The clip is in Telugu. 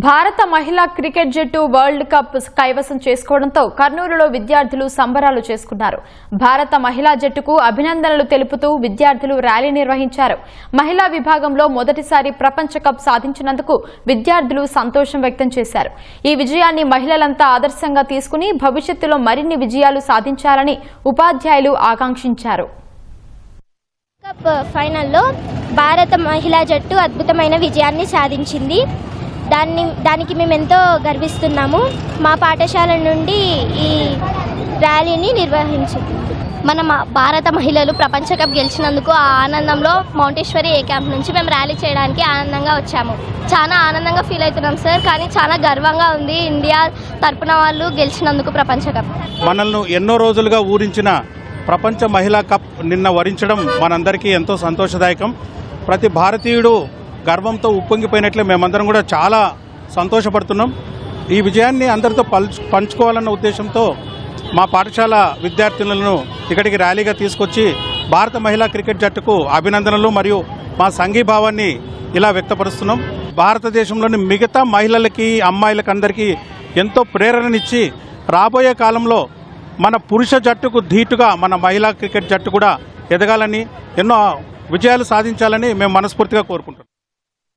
భారత మహిళా క్రికెట్ జట్టు వరల్డ్ కప్ కైవసం చేసుకోవడంతో కర్నూలులో విద్యార్థులు సంబరాలు చేసుకున్నారు. భారత మహిళా జట్టుకు అభినందనలు తెలుపుతూ విద్యార్థులు ర్యాలీ నిర్వహించారు. మహిళా విభాగంలో మొదటిసారి ప్రపంచ కప్ సాధించినందుకు విద్యార్థులు సంతోషం వ్యక్తం చేశారు. ఈ విజయాన్ని మహిళలంతా ఆదర్శంగా తీసుకుని భవిష్యత్తులో మరిన్ని విజయాలు సాధించాలని ఉపాధ్యాయులు ఆకాంక్షించారు. కప్ ఫైనల్లో భారత మహిళా జట్టు అద్భుతమైన విజయాన్ని సాధించింది. దానికి మేము ఎంతో గర్విస్తున్నాము. మా పాఠశాల నుండి ఈ ర్యాలీని నిర్వహించింది. మన భారత మహిళలు ప్రపంచ కప్ గెలిచినందుకు ఆ ఆనందంలో మౌంటేశ్వరి ఏ క్యాంప్ నుంచి మేము ర్యాలీ చేయడానికి ఆనందంగా వచ్చాము. చాలా ఆనందంగా ఫీల్ అవుతున్నాం సార్. కానీ చాలా గర్వంగా ఉంది ఇండియా తరపున వాళ్ళు గెలిచినందుకు ప్రపంచ కప్. మనల్ని ఎన్నో రోజులుగా ఊరించిన ప్రపంచ మహిళా కప్ నిన్న వరించడం మనందరికీ ఎంతో సంతోషదాయకం. ప్రతి భారతీయుడు గర్వంతో ఉప్పొంగిపోయినట్లే మేమందరం కూడా చాలా సంతోషపడుతున్నాం. ఈ విజయాన్ని అందరితో పంచుకోవాలన్న ఉద్దేశంతో మా పాఠశాల విద్యార్థులను ఇక్కడికి ర్యాలీగా తీసుకొచ్చి భారత మహిళా క్రికెట్ జట్టుకు అభినందనలు మరియు మా సంఘీభావాన్ని ఇలా వ్యక్తపరుస్తున్నాం. భారతదేశంలోని మిగతా మహిళలకి అమ్మాయిలకి అందరికీ ఎంతో ప్రేరణనిచ్చి రాబోయే కాలంలో మన పురుష జట్టుకు ధీటుగా మన మహిళా క్రికెట్ జట్టు కూడా ఎదగాలని ఎన్నో విజయాలు సాధించాలని మేము మనస్ఫూర్తిగా కోరుకుంటున్నాం.